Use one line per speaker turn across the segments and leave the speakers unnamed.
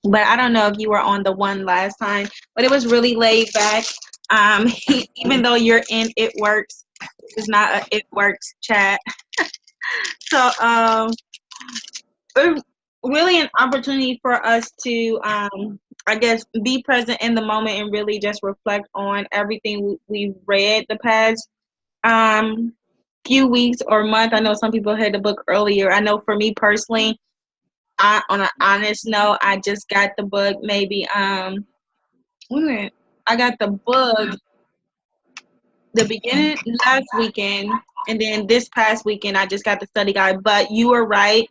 but I don't know if you were on the one last time, but it was really laid back. Even though you're in It Works, this is not a It Works chat. So, it's really an opportunity for us to, I guess, be present in the moment and really just reflect on everything we've read the past few weeks or month. I know some people had the book earlier. I know for me personally, on an honest note, I just got the book maybe when I got the book the beginning last weekend, and then this past weekend I just got the study guide. But you were right.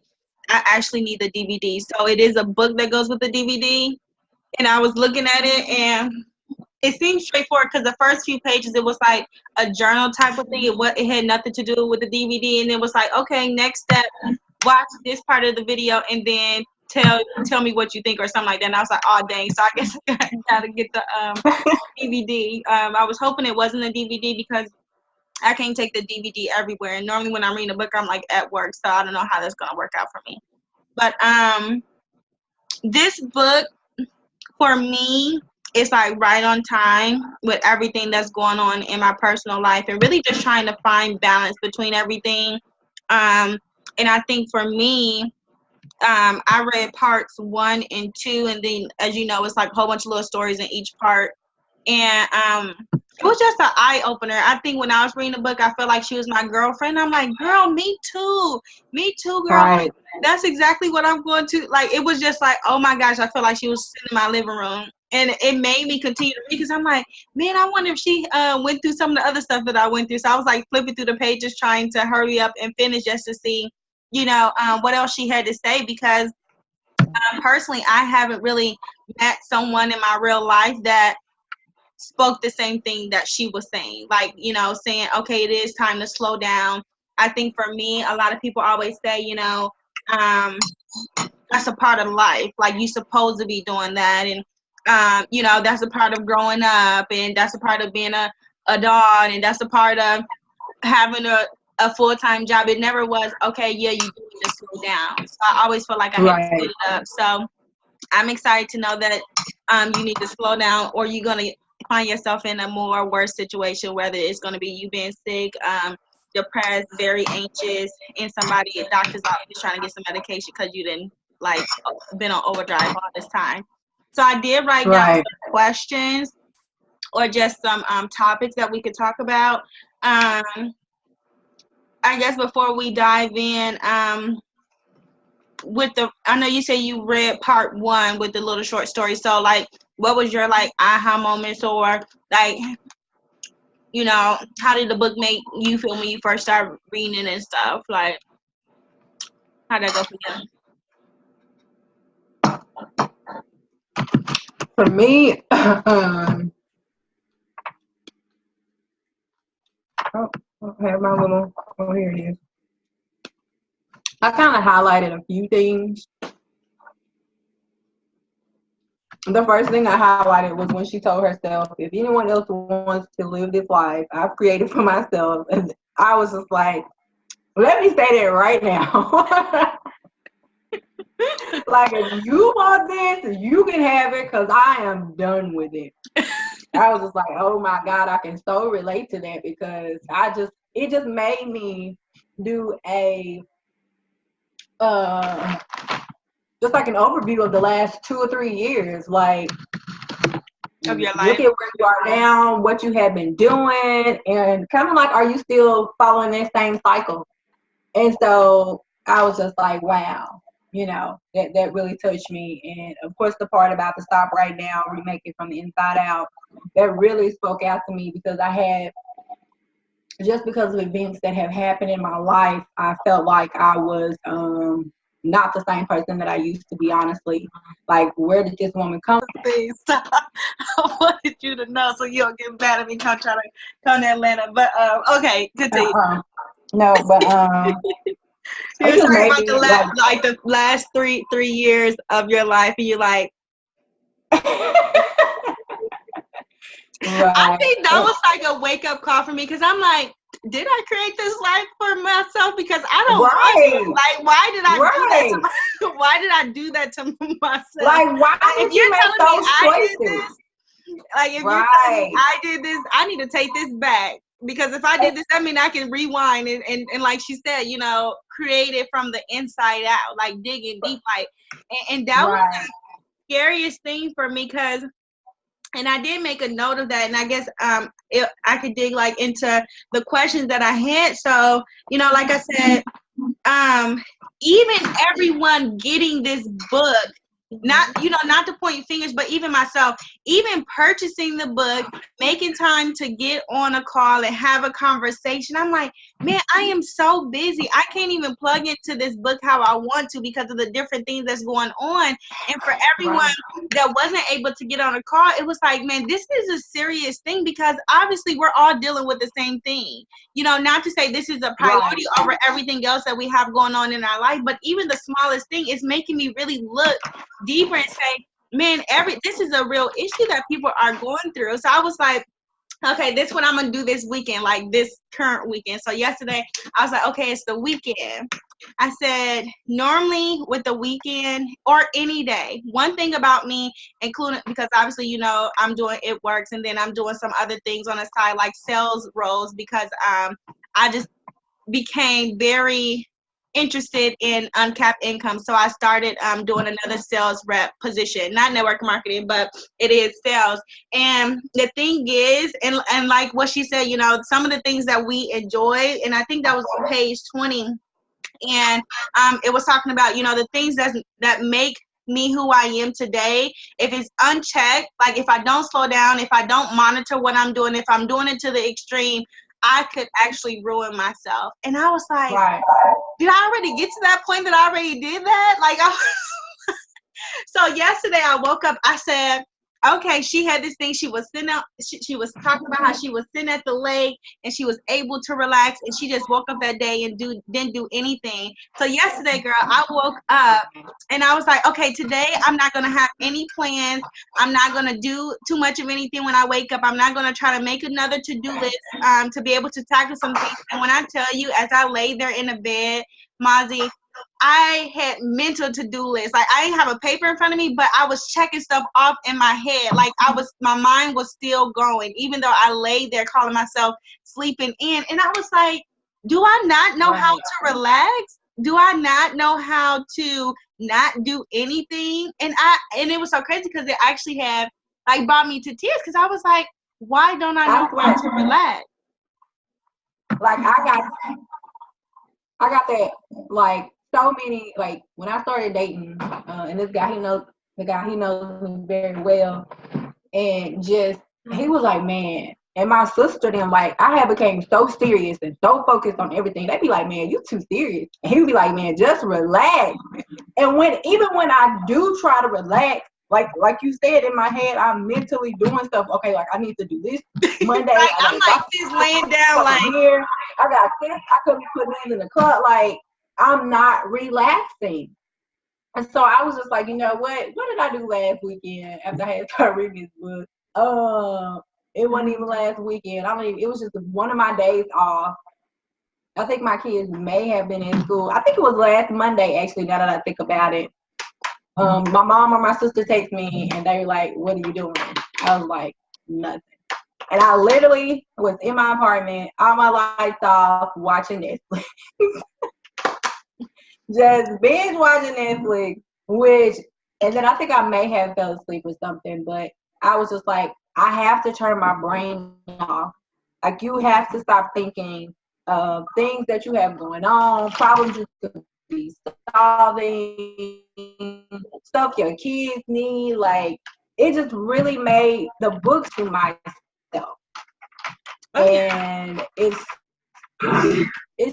I actually need the DVD. So it is a book that goes with the DVD. And I was looking at it, and it seemed straightforward because the first few pages it was like a journal type of thing. It had nothing to do with the DVD, and it was like, okay, next step, watch this part of the video, and then tell me what you think or something like that. And I was like, oh dang, so I guess I gotta get the DVD. I was hoping it wasn't a DVD because I can't take the DVD everywhere, and normally when I'm reading a book I'm like at work, so I don't know how that's gonna work out for me. But this book for me is like right on time with everything that's going on in my personal life, and really just trying to find balance between everything. And I think for me, I read parts 1 and 2, and then, as you know, it's like a whole bunch of little stories in each part. And it was just an eye opener. I think when I was reading the book, I felt like she was my girlfriend. I'm like, girl, me too, girl.
Right.
That's exactly what I'm going to like. It was just like, oh my gosh, I felt like she was sitting in my living room, and it made me continue to read because I'm like, man, I wonder if she went through some of the other stuff that I went through. So I was like flipping through the pages, trying to hurry up and finish just to see, what else she had to say, because personally, I haven't really met someone in my real life that spoke the same thing that she was saying. Like, saying, okay, it is time to slow down. I think for me, a lot of people always say, that's a part of life. Like, you're supposed to be doing that. And, that's a part of growing up. And that's a part of being a adult. And that's a part of having a full-time job. It never was, okay, yeah, you do need to slow down. So I always felt like I had to speed it up. So I'm excited to know that you need to slow down, or you're going to find yourself in a more worse situation, whether it's going to be you being sick, depressed, very anxious, and somebody at doctor's office trying to get some medication because you didn't been on overdrive all this time. So I did write down some questions or just some topics that we could talk about. I guess before we dive in, I know you say you read part 1 with the little short story. So like, what was your aha moments, or how did the book make you feel when you first started reading it and stuff? Like, how'd that go for you?
For me, I have my little, here it is. I kind of highlighted a few things. The first thing I highlighted was when she told herself, if anyone else wants to live this life I've created for myself. And I was just like, let me say that right now. Like, if you want this, you can have it, because I am done with it. I was just like, oh my God, I can so relate to that, because it just made me do a just like an overview of the last 2 or 3 years, like
of your life.
Look at where you are now, what you have been doing, and kind of like, are you still following that same cycle? And so I was just like, wow, that really touched me. And of course, the part about the Stop Right Now, remake it from the inside out, that really spoke out to me, because just because of events that have happened in my life, I felt like I was not the same person that I used to be, honestly. Like, where did this woman come from?
I wanted you to know so you don't get mad at me trying to come to Atlanta. But okay, continue.
No, but
you're talking about the last three years of your life, and you're like,
right.
I think that was like a wake up call for me, because I'm like, did I create this life for myself? Because I don't want
Right.
it. Like, why did I do that
Right.
to why did I do that to myself?
Like, why
If
did you
you're
make
telling me
those
I did
choices?
this, like if you're telling me
Right.
I did this, I need to take this back. Because if I did this, that means I can rewind and like she said, you know, create it from the inside out, like digging deep, like, and that was
Right.
the scariest thing for me, because, and I did make a note of that, and I guess I could dig like into the questions that I had. So, you know, like I said, even everyone getting this book, not, you know, not to point fingers, but even myself, even purchasing the book, making time to get on a call and have a conversation, I'm like, man, I am so busy, I can't even plug into this book how I want to because of the different things that's going on. And for everyone
Right.
that wasn't able to get on a call, it was like, man, this is a serious thing, because obviously we're all dealing with the same thing. You know, not to say this is a priority
Right.
over everything else that we have going on in our life, but even the smallest thing is making me really look deeper and say, man, this is a real issue that people are going through. So I was like, okay, this is what I'm gonna do this weekend, like this current weekend. So yesterday I was like, okay, it's the weekend. I said, normally with the weekend or any day, one thing about me, including, because obviously, you know, I'm doing It Works, and then I'm doing some other things on the side like sales roles, because I just became very interested in uncapped income. So I started doing another sales rep position, not network marketing, but it is sales. And the thing is, and like what she said, you know, some of the things that we enjoy, and I think that was on page 20, and it was talking about, you know, the things that make me who I am today. If it's unchecked, like if I don't slow down, if I don't monitor what I'm doing, if I'm doing it to the extreme, I could actually ruin myself. And I was like,
Right.
did I already get to that point that I already did that? Like, so yesterday I woke up, I said, okay, she had this thing. She was sitting out, she was talking about how she was sitting at the lake and she was able to relax, and she just woke up that day and didn't do anything. So yesterday, girl, I woke up and I was like, okay, today I'm not going to have any plans. I'm not going to do too much of anything when I wake up. I'm not going to try to make another to-do list to be able to tackle some things. And when I tell you, as I lay there in the bed, Mozzie, I had mental to-do lists. Like, I didn't have a paper in front of me, but I was checking stuff off in my head. Like, my mind was still going, even though I laid there calling myself sleeping in. And I was like, do I not know how to relax? Do I not know how to not do anything? And it was so crazy because it actually had, like, brought me to tears, because I was like, why don't I know how to relax?
Like, I got that, like, so many, like, when I started dating, and this guy, he knows me very well, and just, he was like, man, and my sister, then, like, I had became so serious and so focused on everything. They'd be like, man, you too serious. And he would be like, man, just relax. And even when I do try to relax, like you said, in my head, I'm mentally doing stuff. Okay, like, I need to do this Monday.
Like, I'm like just laying down, like,
here. I got this. I could be putting these in the cut. Like, I'm not relaxing. And so I was just like, you know what? What did I do last weekend after I had started reading this book? It wasn't even last weekend. It was just one of my days off. I think my kids may have been in school. I think it was last Monday, actually, now that I think about it. My mom or my sister texted me, and they were like, what are you doing? I was like, nothing. And I literally was in my apartment, all my lights off, watching Netflix. Just binge watching Netflix, and then I think I may have fell asleep or something, but I was just like, I have to turn my brain off. Like, you have to stop thinking of things that you have going on, problems you could be solving, stuff your kids need. Like, it just really made the books to myself. And it's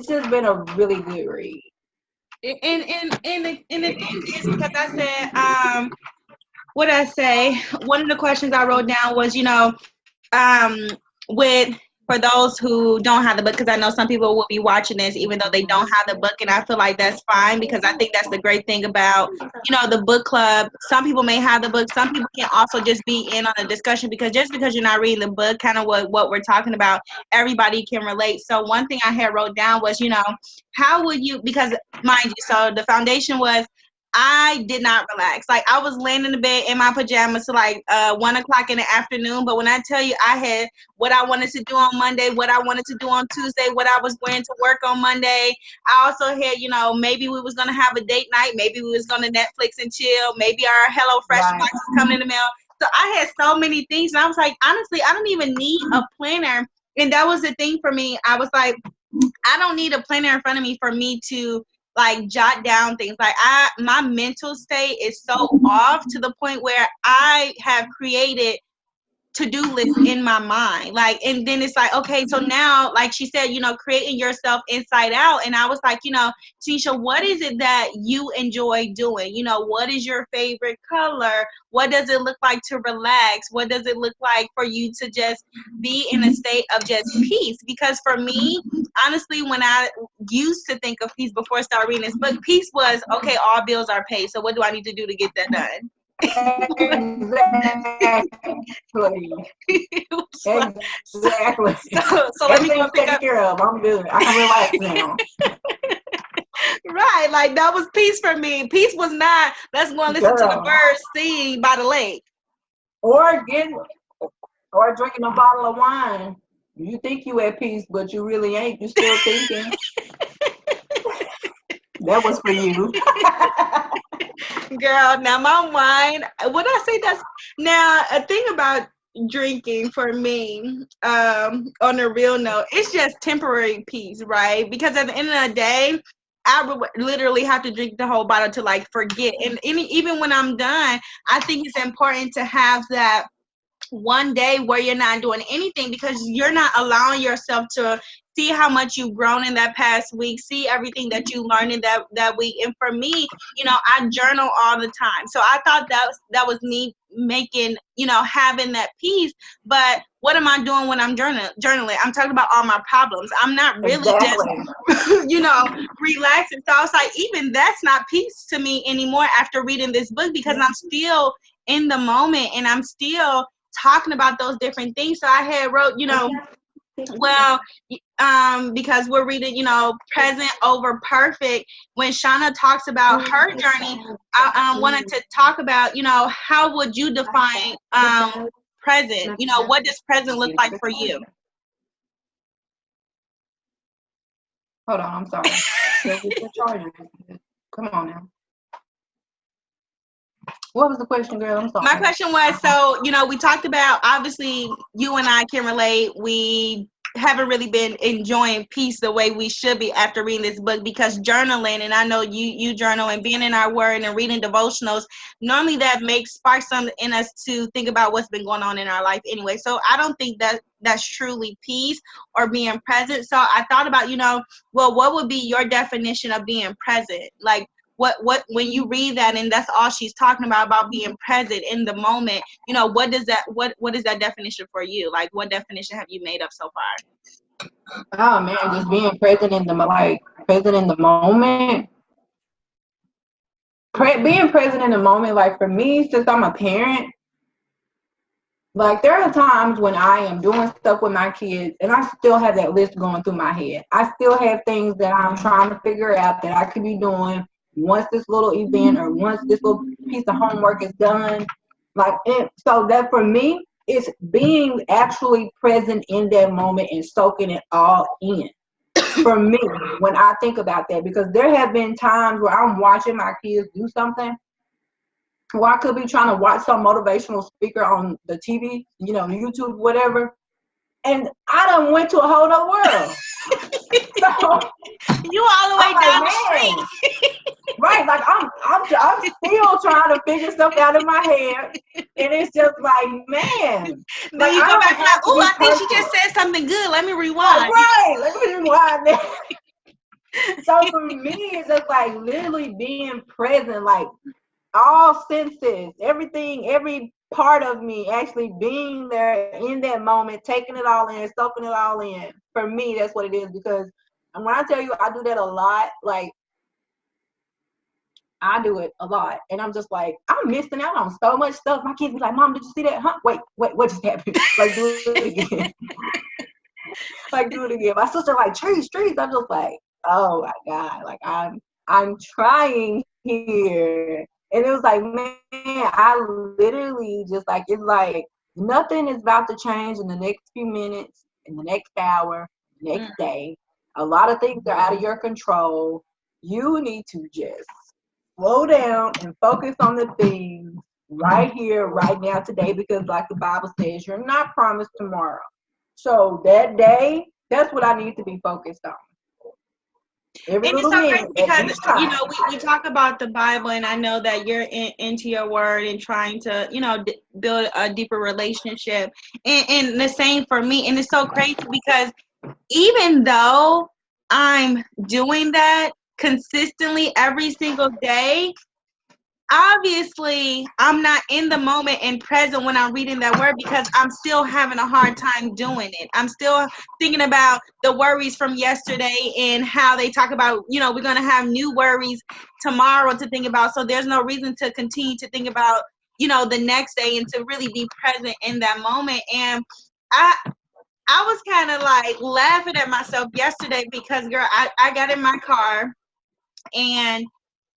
just been a really good read.
And the thing is, because I said, what did I say? One of the questions I wrote down was, you know, with for those who don't have the book, because I know some people will be watching this even though they don't have the book, and I feel like that's fine, because I think that's the great thing about, the book club. Some people may have the book, some people can also just be in on the discussion, because just because you're not reading the book, kind of what we're talking about, everybody can relate. So one thing I had wrote down was, how would you, because mind you, so the foundation was, I did not relax. Like, I was laying in the bed in my pajamas till like 1 o'clock in the afternoon. But when I tell you, I had what I wanted to do on Monday, what I wanted to do on Tuesday, what I was wearing to work on Monday. I also had, maybe we was gonna have a date night, maybe we was gonna Netflix and chill, maybe our Hello Fresh
Right.
box was coming in the mail. So I had so many things, and I was like, honestly, I don't even need a planner. And that was the thing for me. I was like, I don't need a planner in front of me for me to like jot down things. Like, my mental state is so off to the point where I have created to-do list in my mind. Like, and then it's like, okay, so now, like she said, creating yourself inside out. And I was like, Taneisha, what is it that you enjoy doing? What is your favorite color? What does it look like to relax? What does it look like for you to just be in a state of just peace? Because for me, honestly, when I used to think of peace before I started reading this book, peace was, okay, all bills are paid, so what do I need to do to get that done?
Exactly.
So let me go
Everything's
pick
taken
up.
care of. I'm good. I can relax now.
Right, like that was peace for me. Peace was not, let's go and listen to the
Girl.
birds sing by the lake.
Or drinking a bottle of wine. You think you at peace, but you really ain't. You still thinking. That was for you.
Girl, now my wine, would I say that's, now a thing about drinking for me, on a real note, it's just temporary peace, right? Because at the end of the day, I would literally have to drink the whole bottle to like forget. And even when I'm done, I think it's important to have that one day where you're not doing anything, because you're not allowing yourself to see how much you've grown in that past week, see everything that you learned in that week. And for me, I journal all the time, so I thought that was me making, having that peace. But what am I doing when I'm journaling? I'm talking about all my problems. I'm not really just
Exactly.
relaxing. So I was like, even that's not peace to me anymore after reading this book, because I'm still in the moment and I'm still talking about those different things. So I had wrote, well, because we're reading, present over perfect. When Shauna talks about her journey, I wanted to talk about, how would you define present? What does present look like for you?
Hold on, I'm sorry. Get your charger. Come on now. What was the question, girl? I'm sorry.
My question was, so, we talked about, obviously, you and I can relate. We haven't really been enjoying peace the way we should be after reading this book, because journaling, and I know you journal, and being in our word and reading devotionals, normally that sparks something in us to think about what's been going on in our life anyway. So I don't think that's truly peace or being present. So I thought about, well, what would be your definition of being present? Like, what when you read that, and that's all she's talking about being present in the moment, what is that definition for you? Like, what definition have you made up so far?
Oh man, just being present in the moment. Being present in the moment, like for me, since I'm a parent, like there are times when I am doing stuff with my kids and I still have that list going through my head. I still have things that I'm trying to figure out that I could be doing once this little event or once this little piece of homework is done. So that for me, it's being actually present in that moment and soaking it all in. For me, when I think about that, because there have been times where I'm watching my kids do something, or I could be trying to watch some motivational speaker on the TV, YouTube, whatever, and I done went to a whole other world. So
you all the way down the
street. Right, like I'm still trying to figure stuff out in my head, and it's just like, man.
Then you go back and like, oh, I think she just said something good. Let me rewind.
Right, let me rewind that. So for me, it's just like literally being present, like all senses, everything, every part of me actually being there in that moment, taking it all in, soaking it all in. For me, that's what it is. Because when I tell you I do that a lot, like I do it a lot. And I'm just like, I'm missing out on so much stuff. My kids be like, Mom, did you see that? Huh? Wait, what just happened? Like, do it again. Like, do it again. My sister like, trees. I'm just like, oh my God. Like, I'm trying here. And it was like, man, I literally just like, it's like nothing is about to change in the next few minutes, in the next hour, next day. A lot of things are out of your control. You need to just slow down and focus on the things right here, right now, today, because like the Bible says, you're not promised tomorrow. So that day, that's what I need to be focused on. Every
And it's
little
so crazy
minute at
because,
this time.
we talk about the Bible, and I know that you're into your word and trying to, build a deeper relationship. And the same for me. And it's so crazy because even though I'm doing that consistently every single day, obviously I'm not in the moment and present when I'm reading that word, because I'm still having a hard time doing it. I'm still thinking about the worries from yesterday and how they talk about, we're going to have new worries tomorrow to think about. So there's no reason to continue to think about, the next day, and to really be present in that moment. And I was kind of like laughing at myself yesterday because, girl, I got in my car and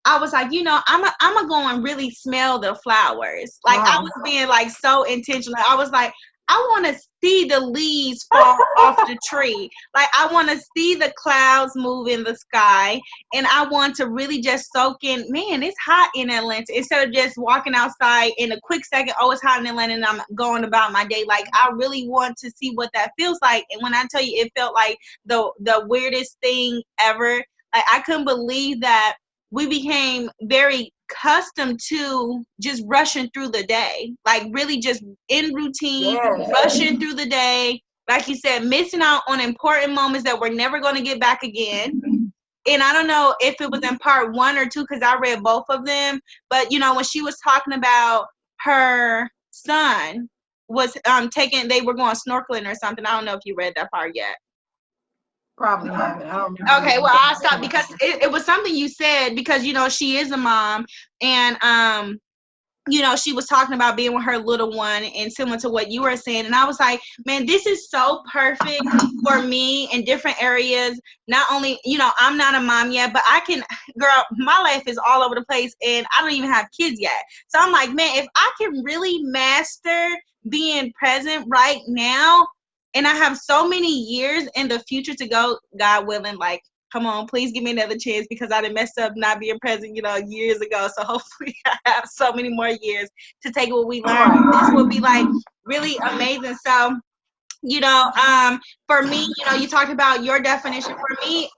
I was like, I'm going to go and really smell the flowers. Like, I was being like so intentional. I was like, I want to see the leaves fall off the tree. Like, I want to see the clouds move in the sky. And I want to really just soak in, man, it's hot in Atlanta. Instead of just walking outside in a quick second, oh, it's hot in Atlanta, and I'm going about my day. Like, I really want to see what that feels like. And when I tell you, it felt like the weirdest thing ever. Like, I couldn't believe that we became very accustomed to just rushing through the day, like really just in routine, rushing through the day. Like you said, missing out on important moments that we're never going to get back again. And I don't know if it was in part 1 or 2, because I read both of them. But, when she was talking about her son was they were going snorkeling or something. I don't know if you read that part yet.
Probably haven't. I don't remember.
Okay, well, I'll stop because it was something you said, because, she is a mom, and, she was talking about being with her little one, and similar to what you were saying. And I was like, man, this is so perfect for me in different areas. Not only, I'm not a mom yet, but girl, my life is all over the place, and I don't even have kids yet. So I'm like, man, if I can really master being present right now, and I have so many years in the future to go, God willing, like, come on, please give me another chance, because I done messed up not being present, years ago. So hopefully I have so many more years to take what we learned. This will be like really amazing. So, for me, you talked about your definition. For me,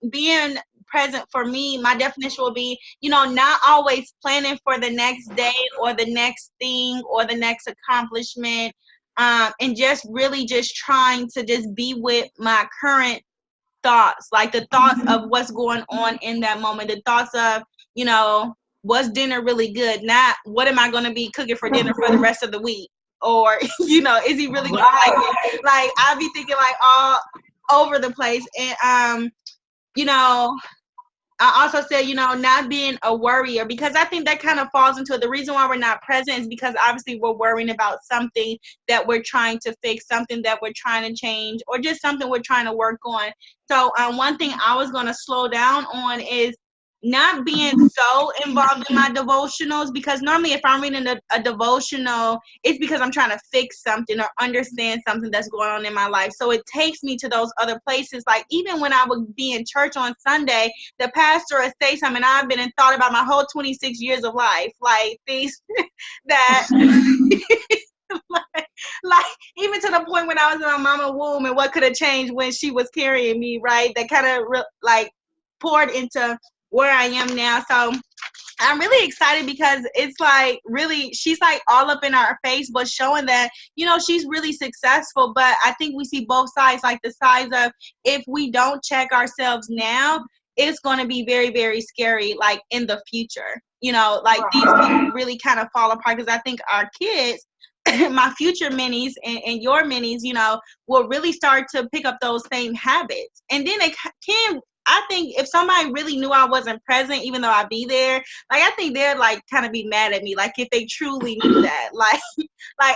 being present for me, my definition will be, not always planning for the next day or the next thing or the next accomplishment. And just really just trying to just be with my current thoughts, like the thoughts of what's going on in that moment, the thoughts of, was dinner really good? Not what am I going to be cooking for dinner for the rest of the week? Or, is he really going to like it? Like, I'll be thinking like all over the place. And, I also said, not being a worrier, because I think that kind of falls into it. The reason why we're not present is because obviously we're worrying about something that we're trying to fix, something that we're trying to change, or just something we're trying to work on. So one thing I was going to slow down on is not being so involved in my devotionals, because normally if I'm reading a devotional, it's because I'm trying to fix something or understand something that's going on in my life. So it takes me to those other places. Like, even when I would be in church on Sunday, the pastor would say something, and I've been and thought about my whole 26 years of life, like things that like even to the point when I was in my mama's womb, and what could have changed when she was carrying me, right? That kind of like poured into where I am now. So I'm really excited, because it's like really, she's like all up in our face, but showing that, she's really successful. But I think we see both sides, like the sides of, if we don't check ourselves now, it's going to be very, very scary, like in the future, you know, like these things really kind of fall apart, because I think our kids, my future minis and your minis, you know, will really start to pick up those same habits. And then they can, I think if somebody really knew I wasn't present, even though I be there, like, I think they'd like kind of be mad at me, like if they truly knew that, like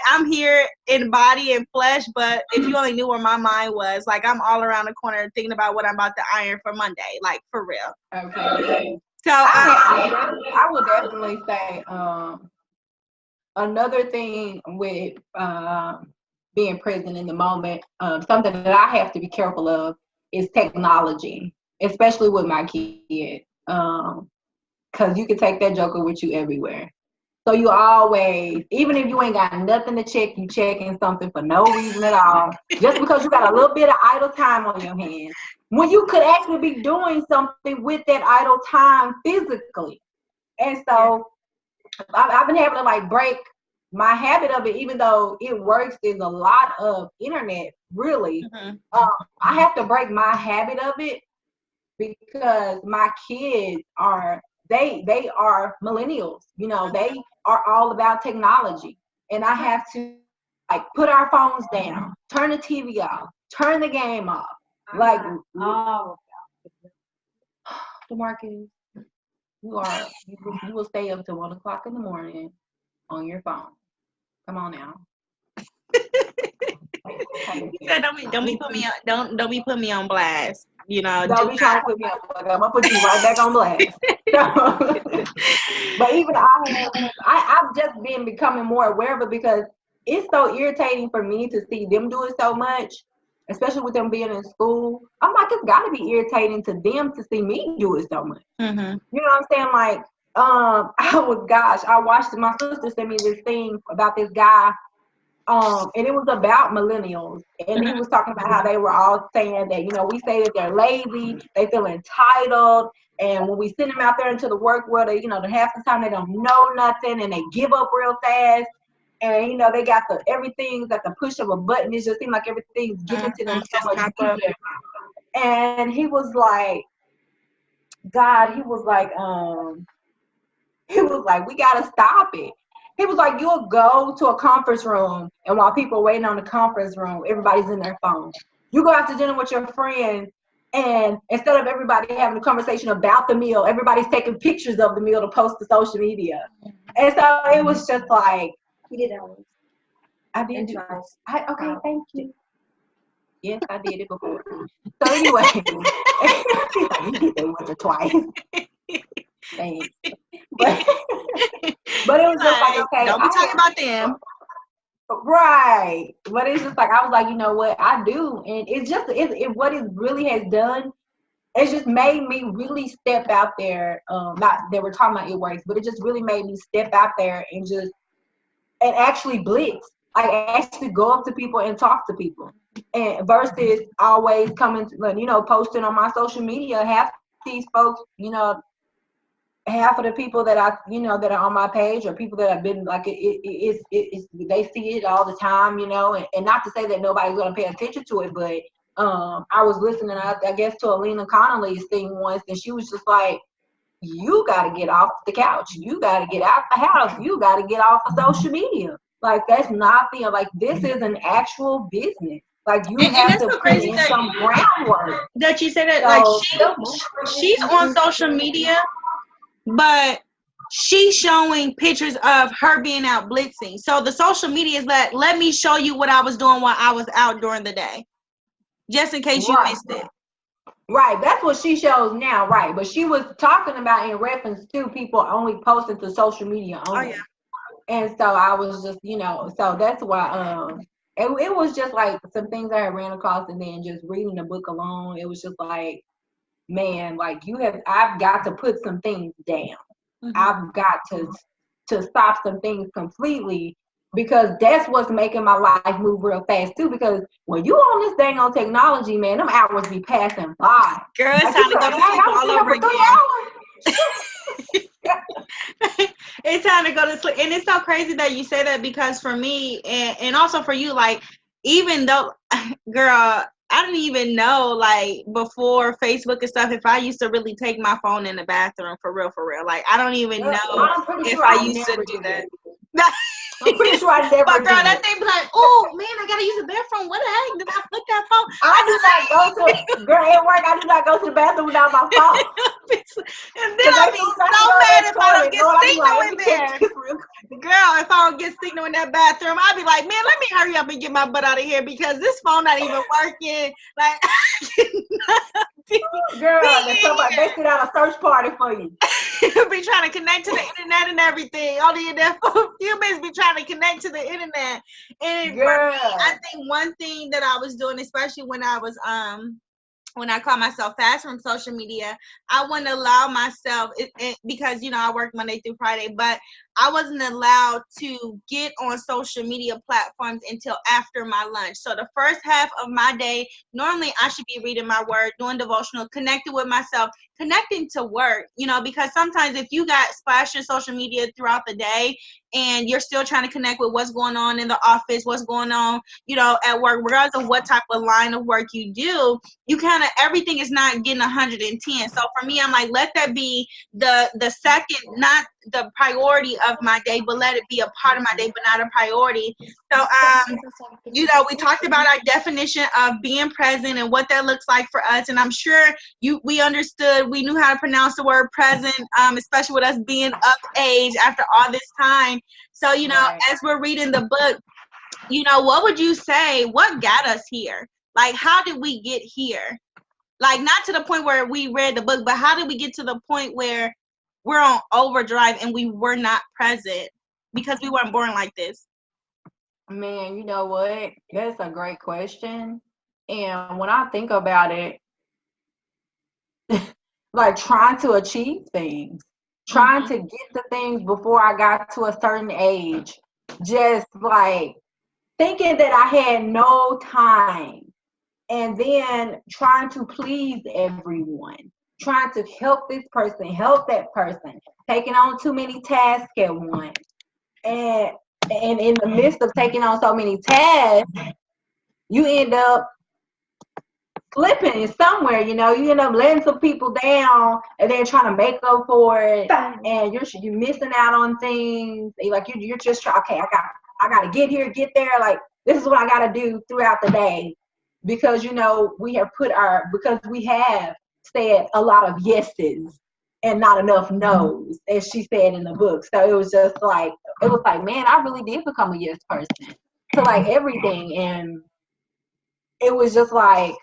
I'm here in body and flesh, but if you only knew where my mind was, like I'm all around the corner thinking about what I'm about to iron for Monday, like for real.
Okay.
So
I would definitely say another thing with being present in the moment, something that I have to be careful of is technology, especially with my kid, because you can take that joker with you everywhere. So you always, even if you ain't got nothing to check, you checking something for no reason at all, just because you got a little bit of idle time on your hands, when you could actually be doing something with that idle time physically. And so I've been having to like break my habit of it, even though it works. There's a lot of internet, really. I have to break my habit of it because my kids are they are millennials. You know, they are all about technology, and I have to like put our phones down, turn the TV off, turn the game off. Like, DeMarcus, you will stay up till 1 o'clock in the morning on your phone. Come on now.
Yeah, don't be putting me on blast. You know,
don't be trying to put me on blast. I'm gonna put you right back on blast. But even I've just been becoming more aware of it because it's so irritating for me to see them do it so much, especially with them being in school. I'm like, it's got to be irritating to them to see me do it so much. You know what I'm saying? Like, I watched, my sister sent me this thing about this guy. And it was about millennials, and he was talking about how they were all saying that, you know, we say that they're lazy, they feel entitled, and when we send them out there into the work world, they, you know, half the time they don't know nothing, and they give up real fast, and you know, they got everything's at the push of a button. It just seems like everything's given to them so much easier. And he was like, we gotta stop it. He was like, you'll go to a conference room, and while people are waiting on the conference room, everybody's in their phone. You go out to dinner with your friends, and instead of everybody having a conversation about the meal, everybody's taking pictures of the meal to post to social media. And so it was just like,
You did that once.
I did it. Okay, thank you. Yes, I did it before. So anyway, you did that once or twice. Thanks. But it was just like, okay,
don't be talking about them.
Right. But it's just like, I was like, you know what, I do. And it's just, what it really has done, it's just made me really step out there. Not that we're talking about it works, but it just really made me step out there and actually blitz. Like, actually go up to people and talk to people. And versus always coming, you know, posting on my social media. Half these folks, you know, half of the people that that are on my page, or people that have been like, it's they see it all the time, you know, and not to say that nobody's going to pay attention to it, but I was listening, I guess, to Alina Connolly's thing once, and she was just like, you got to get off the couch, you got to get out the house, you got to get off of social media. Like, that's not like, this is an actual business. Like, you have to put in some groundwork.
That you say that, so, like, she's on social media, but she's showing pictures of her being out blitzing. So the social media is like, let me show you what I was doing while I was out during the day, just in case you missed it.
Right, that's what she shows now, right? But she was talking about in reference to people only posting to social media only. Oh, yeah. And so I was just, you know, so that's why it was just like some things I had ran across, and then just reading the book alone, it was just like, man, like, I've got to put some things down. I've got to stop some things completely, because that's what's making my life move real fast too. Because when you on this dang on technology, man, them hours be passing by.
Girl, it's time to go to sleep all over again. It's time to go to sleep. And it's so crazy that you say that, because for me, and also for you, like, even though, girl, I didn't even know, like, before Facebook and stuff, if I used to really take my phone in the bathroom for real. Like, I don't even know
I'm pretty
if
sure
I
I
used to
never
do
did.
that.
I'm pretty sure I
But
never
girl,
did.
that thing be like, oh man, I gotta use the bathroom. What the heck? Did I put that phone?
I do not go to, girl, at work, I do not go to the bathroom without my phone.
And then I'll be so mad if I don't get signal in there. Girl, if I don't get signal in that bathroom, I'll be like, man, let me hurry up and get my butt out of here because this phone not even working. Like,
girl, they sit out a search party for you.
Be trying to connect to the internet and everything. All the humans be trying to connect to the internet. And
girl,
for me, I think one thing that I was doing, especially when I was when I call myself fast from social media, I wouldn't allow myself because I work Monday through Friday, but I wasn't allowed to get on social media platforms until after my lunch. So the first half of my day, normally I should be reading my word, doing devotional, connected with myself, connecting to work, because sometimes if you got splashed in social media throughout the day and you're still trying to connect with what's going on in the office, what's going on, at work, regardless of what type of line of work you do, you kind of, everything is not getting 110. So for me, I'm like, let that be the second, not the priority of my day, but let it be a part of my day, but not a priority. So, we talked about our definition of being present and what that looks like for us. And I'm sure we understood, we knew how to pronounce the word present, especially with us being of age after all this time. So,
right.
as we're reading the book, what would you say, what got us here? Like, how did we get here? Like, not to the point where we read the book, but how did we get to the point where we're on overdrive and we were not present because we weren't born like this?
Man, you know what? That's a great question. And when I think about it, like trying to achieve things, trying to get the things before I got to a certain age, just like thinking that I had no time, and then trying to please everyone, trying to help this person, help that person, taking on too many tasks at once. And in the midst of taking on so many tasks, you end up slipping somewhere, you end up letting some people down and then trying to make up for it, and you're missing out on things. Like you're just trying, okay, I gotta get here, get there, like this is what I gotta do throughout the day, because because we have said a lot of yeses and not enough no's, as she said in the book. So it was like, man, I really did become a yes person to like everything. And it was just like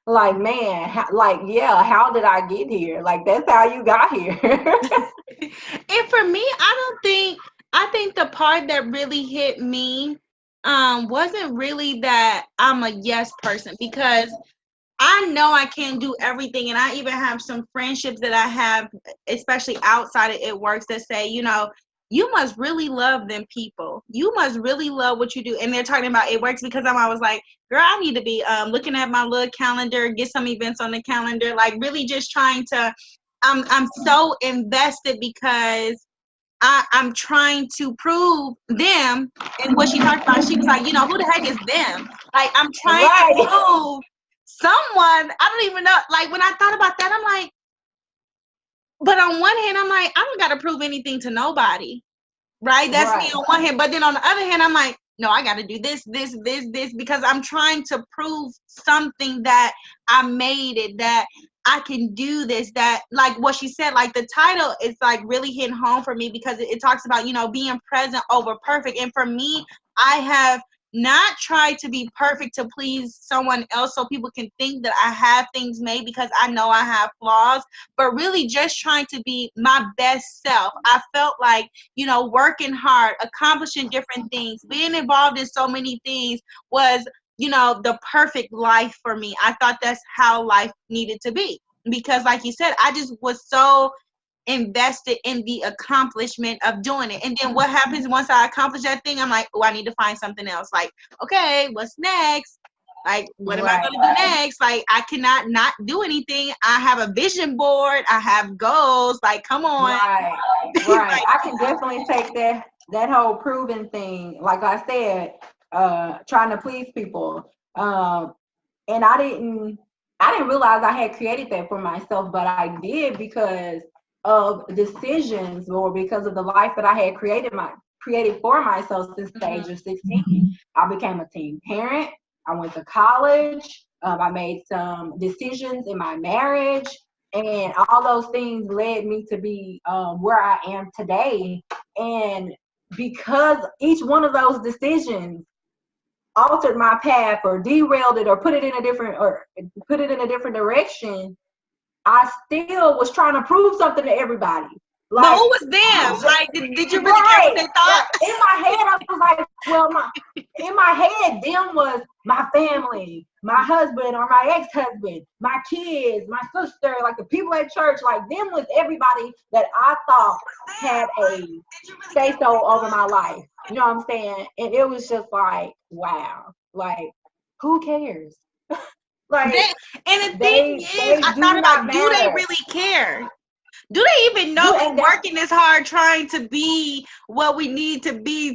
like, man, how did I get here? Like, that's how you got here.
And for me, I think the part that really hit me wasn't really that I'm a yes person, because I know I can't do everything. And I even have some friendships that I have, especially outside of it works, that say, you must really love them people. You must really love what you do. And they're talking about it works because I was like, girl, I need to be looking at my little calendar, get some events on the calendar, like really just trying to, I'm so invested because I'm trying to prove them. And what she talked about, she was like, who the heck is them? Like, I'm trying to prove someone. I don't even know. Like, when I thought about that, I'm like, but on one hand, I'm like, I don't got to prove anything to nobody. Right? That's me on one hand. But then on the other hand, I'm like, no, I got to do this, because I'm trying to prove something, that I made it, that I can do this, that, like what she said, like the title is like really hitting home for me, because it talks about, being present over perfect. And for me, I have not tried to be perfect to please someone else so people can think that I have things made, because I know I have flaws, but really just trying to be my best self. I felt like, working hard, accomplishing different things, being involved in so many things was, the perfect life for me. I thought that's how life needed to be, because like you said, I just was so invested in the accomplishment of doing it. And then what happens once I accomplish that thing? I'm like, oh, I need to find something else. Like, okay, what's next? Like, what am I going to do next? Like, I cannot not do anything. I have a vision board. I have goals. Like, come on.
Right. I can definitely take that whole proving thing. Like I said, trying to please people. And I didn't realize I had created that for myself, but I did because of decisions or because of the life that I had created for myself since the age of 16. I became a teen parent. I went to college. I made some decisions in my marriage, and all those things led me to be where I am today. And because each one of those decisions altered my path or derailed it or put it in a different direction, I still was trying to prove something to everybody.
But
Like,
who was them? Like, did you really care what
right.
they thought?
In my head, I was like, well, in my head, them was my family, my husband or my ex-husband, my kids, my sister, like the people at church, like them was everybody that I thought had a say-so over my life. You know what I'm saying? And it was just like, wow, like, who cares? Like,
And the thing
they
is, I
do
thought
not
about, do they
matter.
really care? Do they even know we're working this hard trying to be what we need to be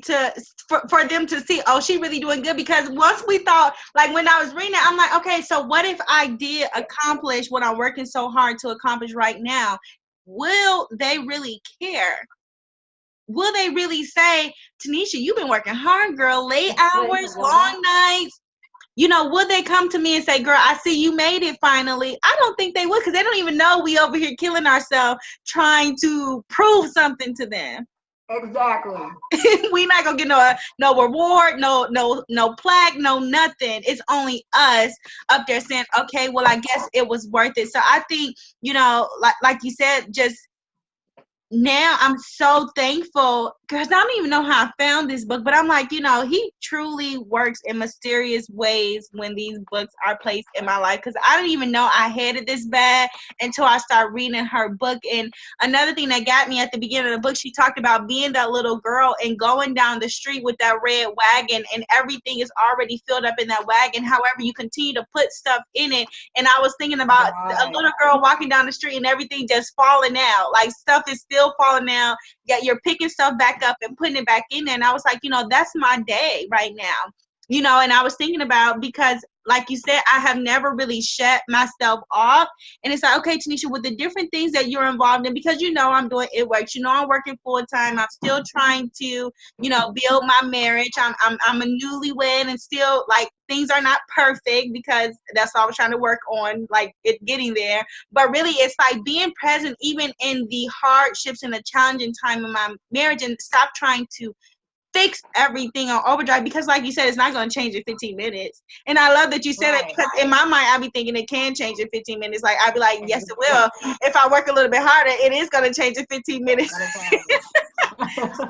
for them to see, oh, she really doing good? Because once we thought, like when I was reading it, I'm like, okay, so what if I did accomplish what I'm working so hard to accomplish right now? Will they really care? Will they really say, Taneisha, you've been working hard, girl, late hours, long nights? You know, would they come to me and say, girl, I see you made it finally? I don't think they would, because they don't even know we over here killing ourselves trying to prove something to them.
Exactly.
We not gonna get no reward, no plaque, no nothing. It's only us up there saying, okay, well, I guess it was worth it. So I think, you know, like you said, just now I'm so thankful because I don't even know how I found this book, but I'm like, you know, he truly works in mysterious ways when these books are placed in my life, because I didn't even know I had it this bad until I started reading her book. And another thing that got me at the beginning of the book, she talked about being that little girl and going down the street with that red wagon and everything is already filled up in that wagon. However, you continue to put stuff in it. And I was thinking about a little girl walking down the street and everything just falling out. Like, stuff is still falling out, yet you're picking stuff back up and putting it back in there. And I was like, you know, that's my day right now. You know, and I was thinking about, because like you said, I have never really shut myself off. And it's like, okay, Taneisha, with the different things that you're involved in, because you know I'm doing it works, you know I'm working full time, I'm still trying to, you know, build my marriage. I'm a newlywed, and still, like, things are not perfect, because that's all I was trying to work on, like, it getting there. But really, it's like being present even in the hardships and the challenging time in my marriage, and stop trying to fix everything on overdrive, because like you said, it's not going to change in 15 minutes. And I love that you said it, because in my mind, I'll be thinking it can change in 15 minutes. Like, I'll be like, yes, it will. If I work a little bit harder, it is going to change in 15 minutes. So,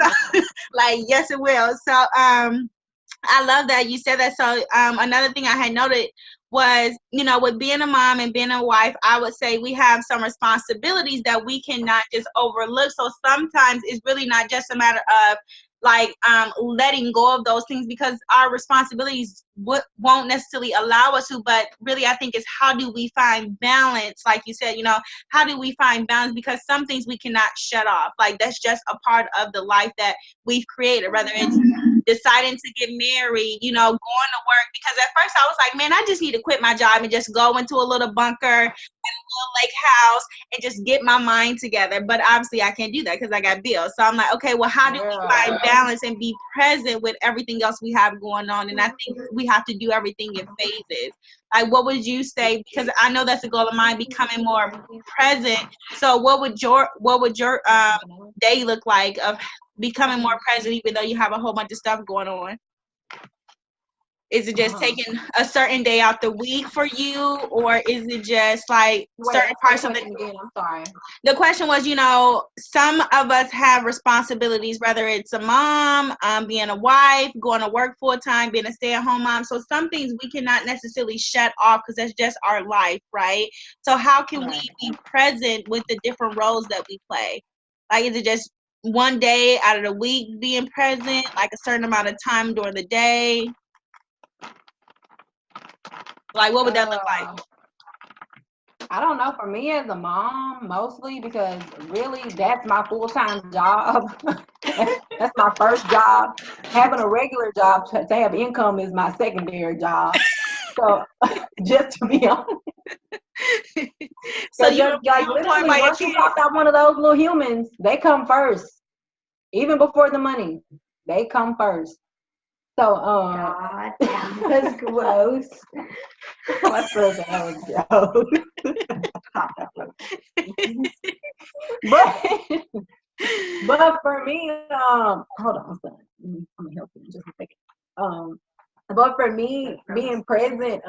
like, yes, it will. So, I love that you said that. So, another thing I had noted was, you know, with being a mom and being a wife, I would say we have some responsibilities that we cannot just overlook. So sometimes it's really not just a matter of, like, letting go of those things, because our responsibilities won't necessarily allow us to. But really, I think it's, how do we find balance? Like you said, you know, how do we find balance? Because some things we cannot shut off. Like, that's just a part of the life that we've created, whether it's deciding to get married, you know, going to work. Because at first I was like, man, I just need to quit my job and just go into a little bunker and a little lake house and just get my mind together. But obviously I can't do that because I got bills. So I'm like, okay, well, how do we find balance and be present with everything else we have going on? And I think we have to do everything in phases. Like, what would you say? Because I know that's a goal of mine, becoming more present. So what would your day look like of becoming more present, even though you have a whole bunch of stuff going on? Is it just taking a certain day out the week for you, or is it just like certain parts of the
again? I'm sorry.
The question was, you know, some of us have responsibilities, whether it's a mom, being a wife, going to work full time, being a stay-at-home mom. So some things we cannot necessarily shut off because that's just our life, right? So how can we be present with the different roles that we play? Like, is it just one day out of the week being present, like a certain amount of time during the day? Like, what would that look like?
I don't know. For me as a mom, mostly, because really that's my full-time job. That's my first job. Having a regular job to have income is my secondary job. So just to be honest.
So
So
you
just like
employed
literally,
by your
once you
kids?
pop out one of those little humans, they come first. Even before the money, they come first. So
God, that was gross.
my son said that was gross. But for me, hold on, son. I'm gonna help you in just a second. But for me, being present,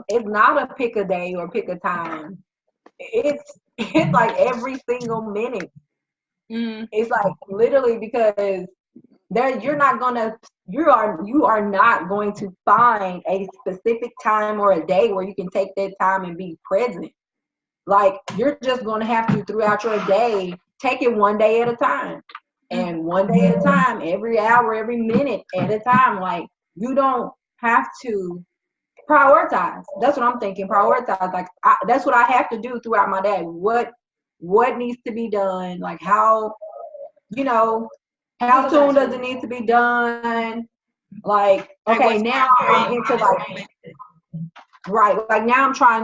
it's not a pick a day or pick a time. It's like every single minute.
Mm.
It's like literally because there you are not going to find a specific time or a day where you can take that time and be present. Like you're just going to have to throughout your day take it one day at a time, and one day at a time, every hour, every minute at a time. Like you don't have to prioritize. That's what I'm thinking. Prioritize. Like that's what I have to do throughout my day. What needs to be done? Like how, you know, how soon does it need to be done? Like,
Like
okay,
what's
now
my
I'm into like, right. Like now I'm trying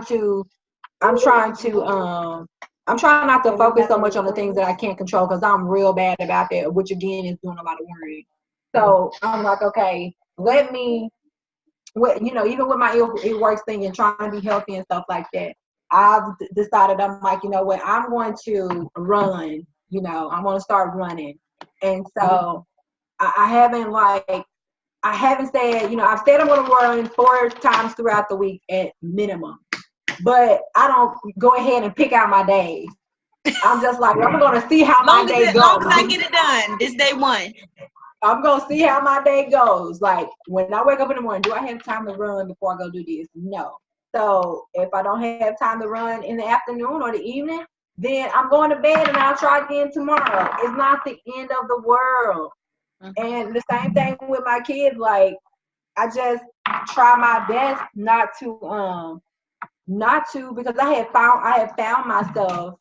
not to focus so much on the things that I can't control because I'm real bad about that, which again is doing a lot of worrying. So I'm like, okay, let me, even with my it works thing and trying to be healthy and stuff like that, I've decided I'm like, you know what, I'm going to run. I'm going to start running, and so I haven't said, I've said I'm going to run 4 times throughout the week at minimum, but I don't go ahead and pick out my days. I'm just like, I'm going to see how my day goes.
Long as I get it done, this day one.
I'm going to see how my day goes. Like, when I wake up in the morning, do I have time to run before I go do this? No. So, if I don't have time to run in the afternoon or the evening, then I'm going to bed and I'll try again tomorrow. It's not the end of the world. And the same thing with my kids. Like, I just try my best not to, because I have found myself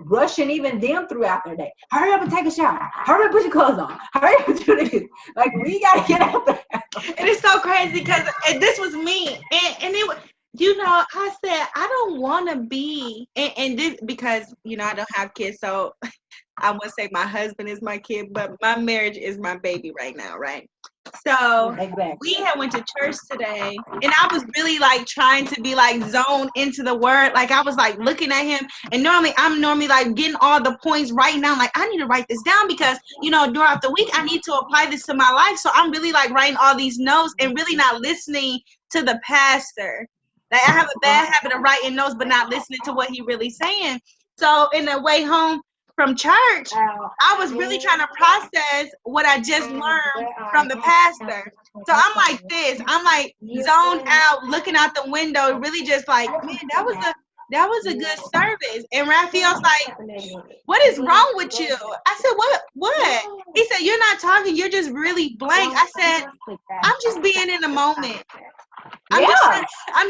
rushing even them throughout their day. Hurry up and take a shower. Hurry up and put your clothes on. Hurry up and do this. Like, we gotta get out there.
And it's so crazy because this was me, and it was, I said I don't want to be, and this because I don't have kids, so I would say my husband is my kid, but my marriage is my baby right now, right? So
Exactly.
we had went to church today, and I was really like trying to be like zoned into the word. Like I was like looking at him, and I'm normally like getting all the points right now. Like I need to write this down because throughout the week I need to apply this to my life. So I'm really like writing all these notes and really not listening to the pastor. Like I have a bad habit of writing notes, but not listening to what he really saying. So in the way home from church, I was really trying to process what I just learned from the pastor. So I'm like this. I'm like zoned out, looking out the window, really just like, man, that was a good service. And Raphael's like, what is wrong with you? I said, what? He said, you're not talking. You're just really blank. I said, I'm just being in the moment. I'm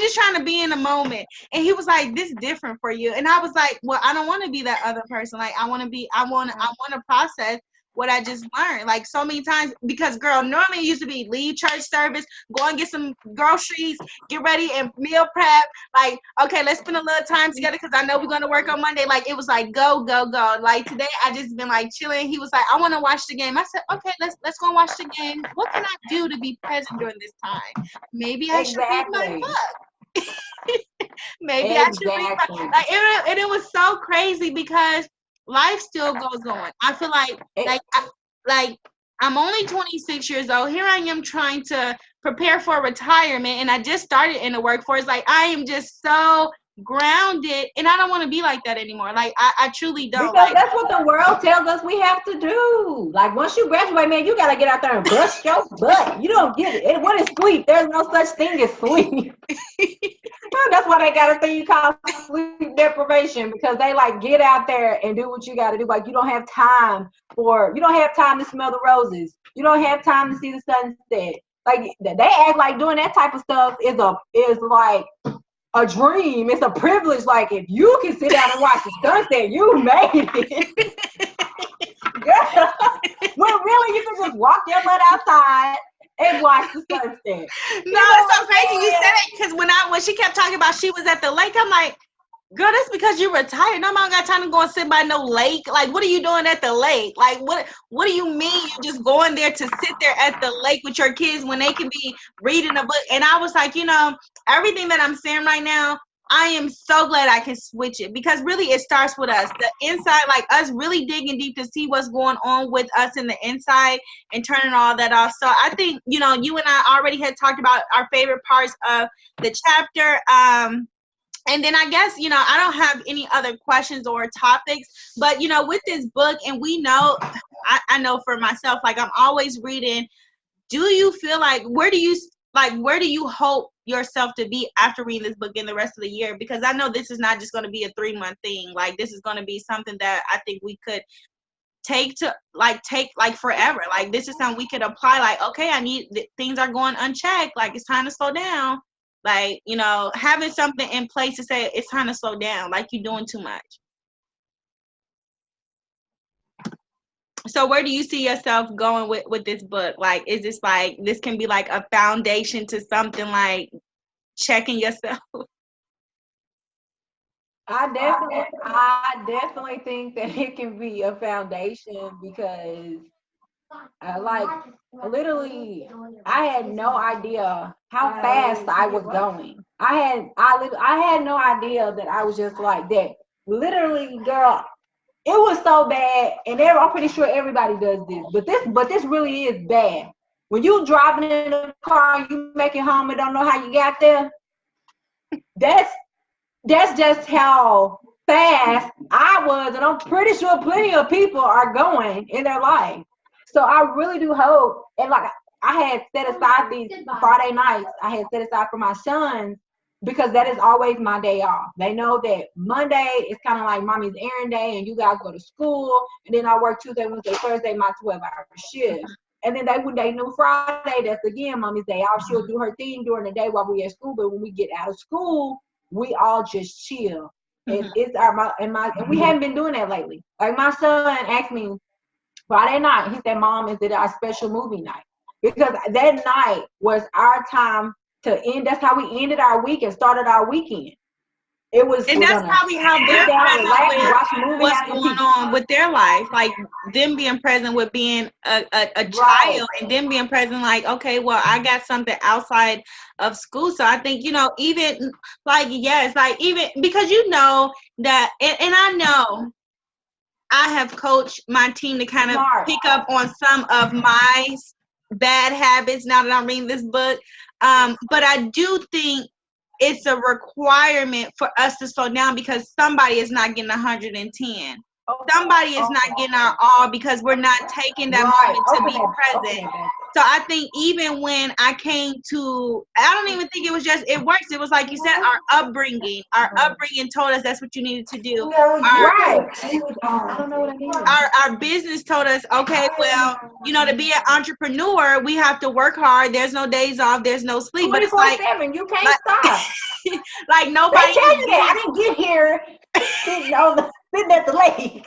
just trying to be in the moment. And he was like, this is different for you. And I was like, well, I don't want to be that other person. Like I want to process what I just learned. Like so many times, because girl, normally it used to be leave church service, go and get some groceries, get ready and meal prep. Like, okay, let's spend a little time together because I know we're going to work on Monday. Like it was like, go. Like today I just been like chilling. He was like, I want to watch the game. I said, okay, let's go watch the game. What can I do to be present during this time? Maybe I should read my book. Maybe I should read my book. Like, and it was so crazy because life still goes on. I feel like I'm only 26 years old. Here I am trying to prepare for retirement, and I just started in the workforce. Like I am just so grounded, and I don't want to be like that anymore. Like I truly don't.
Because that's what the world tells us we have to do. Like once you graduate, man, you gotta get out there and bust your butt. You don't get it. And what is sleep? There's no such thing as sleep. That's why they got a thing called sleep deprivation, because they like get out there and do what you gotta do. Like you don't have time to smell the roses. You don't have time to see the sunset. Like they act like doing that type of stuff is like a dream. It's a privilege. Like if you can sit down and watch the sunset, you made it. When really just walk your butt outside and watch the sunset.
No, it's so crazy you said it, because when she kept talking about she was at the lake, I'm like, girl, that's because you're retired. No, I don't got time to go and sit by no lake. Like, what are you doing at the lake? Like, what do you mean you're just going there to sit there at the lake with your kids when they can be reading a book? And I was like, everything that I'm saying right now, I am so glad I can switch it, because really it starts with us. The inside, like us really digging deep to see what's going on with us in the inside and turning all that off. So I think, you and I already had talked about our favorite parts of the chapter. And then I guess, I don't have any other questions or topics, but, with this book, and we know, I know for myself, like I'm always reading, do you feel like, where do you hope yourself to be after reading this book in the rest of the year? Because I know this is not just going to be a 3-month thing. Like, this is going to be something that I think we could take forever. Like, this is something we could apply. Like, okay, things are going unchecked. Like, it's time to slow down. Like, having something in place to say it's time to slow down. Like, you're doing too much. So where do you see yourself going with this book? Like, is this like, this can be like a foundation to something like checking yourself?
I definitely think that it can be a foundation, because literally, I had no idea how fast I was going. I had no idea that I was just like that. Literally, girl, it was so bad, and I'm pretty sure everybody does this, but this really is bad. When you driving in a car and you make it home and don't know how you got there, that's just how fast I was, and I'm pretty sure plenty of people are going in their life. So I really do hope, and like I had set aside these Friday nights, I had set aside for my sons, because that is always my day off. They know that Monday is kind of like mommy's errand day, and you guys go to school, and then I work Tuesday, Wednesday, Thursday, my 12-hour shift. And then they knew Friday, that's again mommy's day off. She'll do her thing during the day while we're at school, but when we get out of school, we all just chill. And and we haven't been doing that lately. Like, my son asked me Friday night, he said, Mom, is it our special movie night? Because that night was our time to end. That's how we ended our week and started our weekend. It was,
and that's probably how they're present with what's going on with their life. Like, them being present with being a child, and them being present like, okay, well, I got something outside of school. So I think, even like, yes, like, even because that, and I know I have coached my team to kind of pick up on some of my bad habits now that I'm reading this book. But I do think it's a requirement for us to slow down, because somebody is not getting 110. Somebody is not getting our all, because we're not taking that moment to be present. So I think even when I came to, I don't even think it was just, it works. It was like you said, our upbringing told us that's what you needed to do. Our business told us, okay, well, to be an entrepreneur, we have to work hard. There's no days off. There's no sleep. But it's like,
you can't stop.
Like, nobody.
They tell you that. I didn't get here sitting at the lake.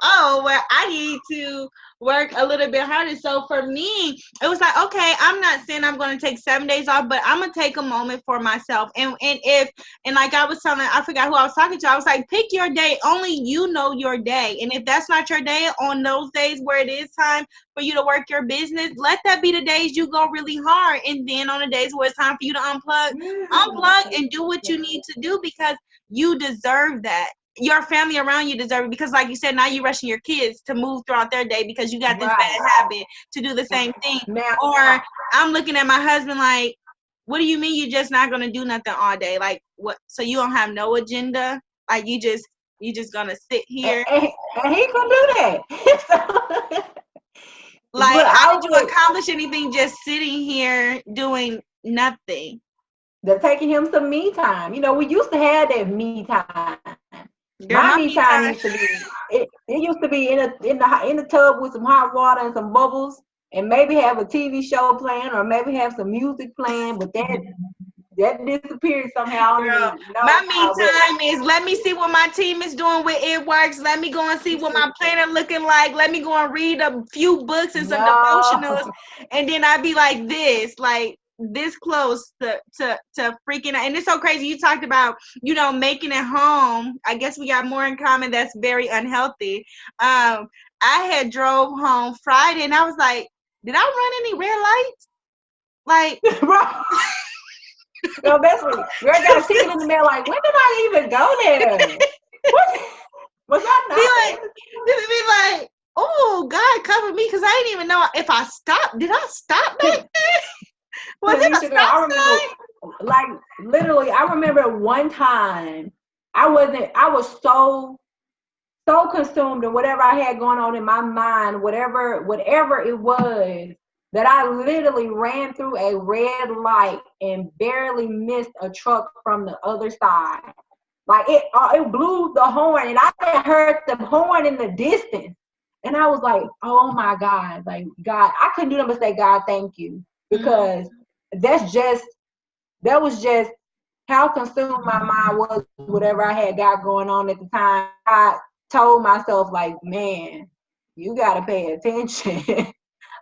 Oh, well, I need to work a little bit harder. So for me, it was like, okay, I'm not saying I'm going to take 7 days off, but I'm going to take a moment for myself. And like I was telling, I forgot who I was talking to. I was like, pick your day. Only you know your day. And if that's not your day, on those days where it is time for you to work your business, let that be the days you go really hard. And then on the days where it's time for you to unplug and do what you need to do, because you deserve that. Your family around you deserve it, because like you said, now you're rushing your kids to move throughout their day because you got this bad habit to do the same thing. Or I'm looking at my husband like, what do you mean you're just not going to do nothing all day? Like, what? So you don't have no agenda? Like, you just going to sit here?
And he can do that.
Like, how did you accomplish anything just sitting here doing nothing?
They're taking him some me time. We used to have that me time. My me time used to be it used to be in the tub with some hot water and some bubbles, and maybe have a TV show playing, or maybe have some music playing. But that disappeared somehow.
Girl, my me time is let me see what my team is doing with It Works. Let me go and see what my planner looking like. Let me go and read a few books and some devotionals. And then I'd be like this close to freaking out. And it's so crazy. You talked about, making it home. I guess we got more in common. That's very unhealthy. I had drove home Friday and I was like, did I run any red lights? Like,
no, basically, we got a ticket in the mail. Like, when did I even go there? What was that?
Be like, oh, God covered me because I didn't even know if I stopped. Did I stop back there? Was it a stop sign?
Like, literally, I remember one time I was so consumed in whatever I had going on in my mind, whatever it was, that I literally ran through a red light and barely missed a truck from the other side. Like it blew the horn, and I heard the horn in the distance, and I was like, "Oh my God!" Like, God, I couldn't do nothing but say, "God, thank you," because that was just how consumed my mind was, whatever I had got going on at the time. I told myself, like, man, you got to pay attention.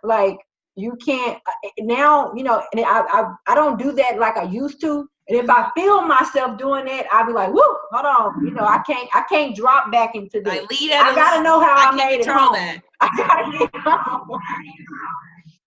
Like, you can't now, and I don't do that like I used to. And if I feel myself doing that, I'll be like, whoo, hold on. I can't drop back into this. I got to know how I made it home. I got to get home.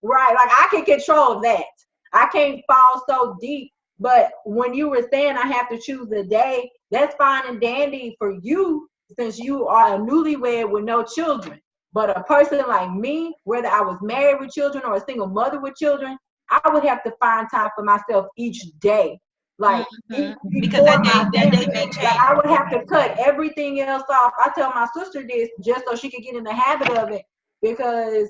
Right. Like, I can control that. I can't fall so deep. But when you were saying I have to choose a day, that's fine and dandy for you, since you are a newlywed with no children. But a person like me, whether I was married with children or a single mother with children, I would have to find time for myself each day. Like,
because that day may change.
Like, I would have to cut everything else off. I tell my sister this just so she could get in the habit of it, because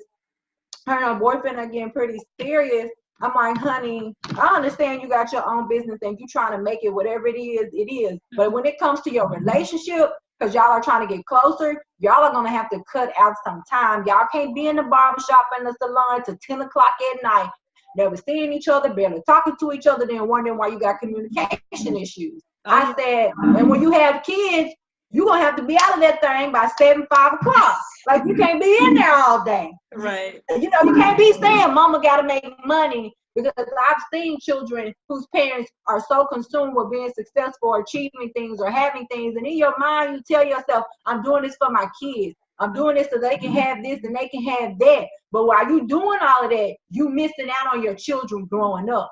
her and her boyfriend are getting pretty serious. I'm like, honey, I understand you got your own business and you trying to make it whatever it is, it is. But when it comes to your relationship, because y'all are trying to get closer, y'all are going to have to cut out some time. Y'all can't be in the barbershop and the salon till 10 o'clock at night, never seeing each other, barely talking to each other, then wondering why you got communication issues. I said, and when you have kids, you're going to have to be out of that thing by 5 o'clock. Like, you can't be in there all day.
Right.
You can't be saying mama got to make money, because I've seen children whose parents are so consumed with being successful or achieving things or having things. And in your mind, you tell yourself, I'm doing this for my kids. I'm doing this so they can have this and they can have that. But while you doing all of that, you missing out on your children growing up.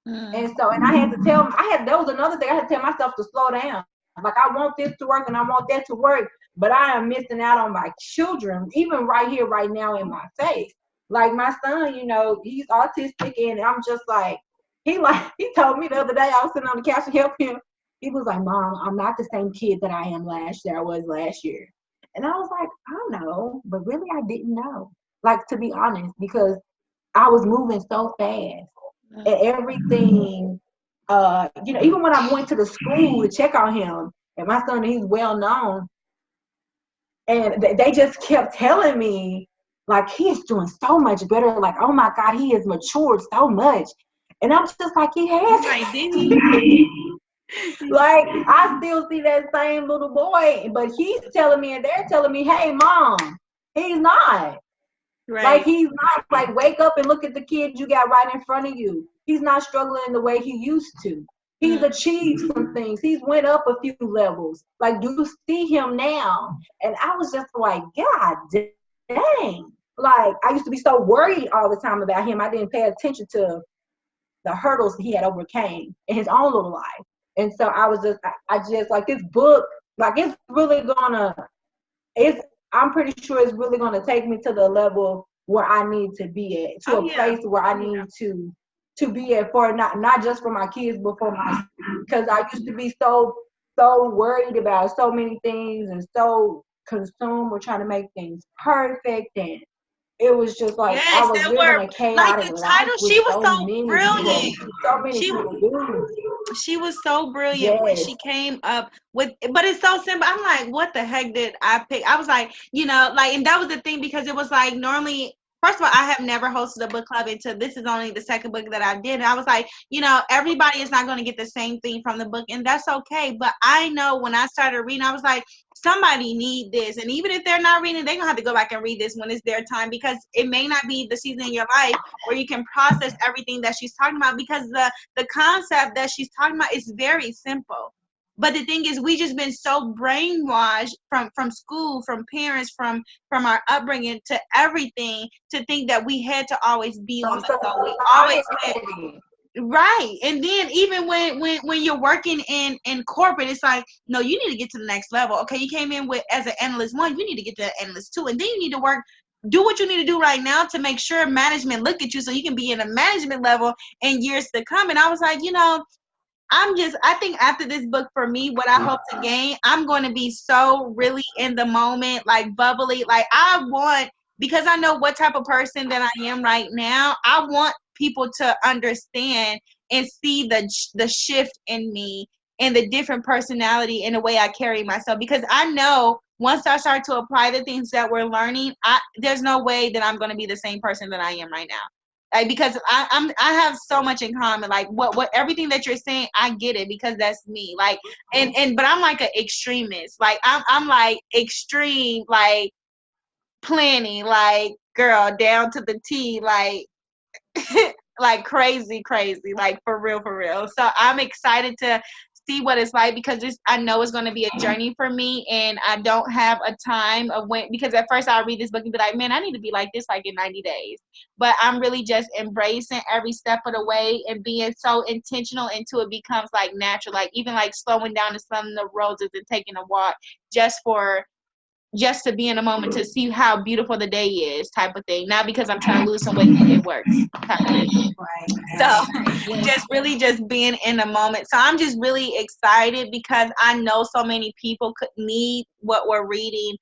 And so, and I had to tell them, that was another thing. I had to tell myself to slow down. Like, I want this to work and I want that to work, but I am missing out on my children, even right here, right now in my face. Like, my son, he's autistic, and I'm just like, he told me the other day, I was sitting on the couch to help him. He was like, Mom, I'm not the same kid that I was last year. And I was like, I know, but really I didn't know. Like, to be honest, because I was moving so fast and everything. Even when I went to the school to check on him, and my son, he's well known, and they just kept telling me, like, he is doing so much better. Like, oh my God, he has matured so much. And I'm just like, he has. Like, I still see that same little boy, but he's telling me, and they're telling me, hey, Mom, he's not. Right. Like, he's not. Like, wake up and look at the kid you got right in front of you. He's not struggling the way he used to. He's achieved some things. He's went up a few levels. Like, do you see him now? And I was just like, God dang. Like, I used to be so worried all the time about him. I didn't pay attention to the hurdles he had overcame in his own little life. And so I just like, this book, like, it's really I'm pretty sure it's really going to take me to the level where I need to be at, to a place where I need to be at, for not just for my kids, but for myself. Because I used to be so worried about so many things and so consumed with trying to make things perfect, and it was just like, I was living a chaotic life.
She was so brilliant.
So many people.
She was so brilliant when she came up with, but it's so simple. I'm like, what the heck did I pick? I was like, and that was the thing, because it was like, normally first of all, I have never hosted a book club until this is only the second book that I did. And I was like, you know, everybody is not going to get the same thing from the book, and that's okay. But I know when I started reading, I was like, somebody need this. And even if they're not reading, they're going to have to go back and read this when it's their time, because it may not be the season in your life where you can process everything that she's talking about, because the concept that she's talking about is very simple. But the thing is, we just been so brainwashed from school, from parents, from our upbringing to everything, to think that we had to always be on the go. We always had, right. And then even when you're working in corporate, it's like, no, you need to get to the next level. Okay, you came in with as an analyst 1, you need to get to analyst 2, and then you need to do what you need to do right now to make sure management look at you so you can be in a management level in years to come. And I was like, you know, I think after this book, for me, what I hope to gain, I'm going to be so really in the moment, like bubbly. Like because I know what type of person that I am right now, I want people to understand and see the shift in me and the different personality and the way I carry myself. Because I know once I start to apply the things that we're learning, there's no way that I'm going to be the same person that I am right now. Like, because I have so much in common. Like what everything that you're saying, I get it, because that's me. Like, but I'm like an extremist. Like I'm like extreme, like planning, like girl down to the T, like like crazy, like for real. So I'm excited to see what it's like, because I know it's going to be a journey for me, and I don't have a time of when, because at first I'll read this book and be like, man, I need to be like this like in 90 days. But I'm really just embracing every step of the way and being so intentional until it becomes like natural, like even like slowing down and smelling the roses and taking a walk just to be in a moment to see how beautiful the day is, type of thing. Not because I'm trying to lose some weight and it works, type of thing.
Right.
So just being in the moment. So I'm just really excited, because I know so many people could need what we're reading,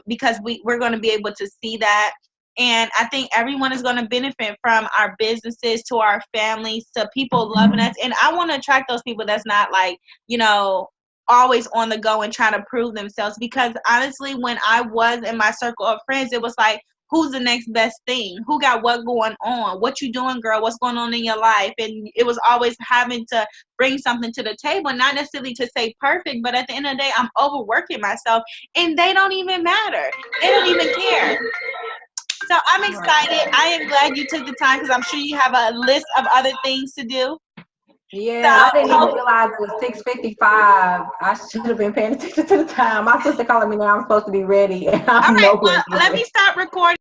because we're going to be able to see that. And I think everyone is going to benefit from our businesses, to our families, to people loving us. And I want to attract those people that's not like, you know, always on the go and trying to prove themselves. Because honestly, when I was in my circle of friends, it was like, who's the next best thing? Who got what going on? What you doing, girl? What's going on in your life? And it was always having to bring something to the table, not necessarily to say perfect, but at the end of the day, I'm overworking myself, and they don't even matter. They don't even care. So I'm excited. I am glad you took the time, because I'm sure you have a list of other things to do.
Yeah, I didn't even realize it was 6:55. I should have been paying attention to the time. My sister calling me now. I'm supposed to be ready, and I'm
all right,
nowhere.
well, let me stop recording.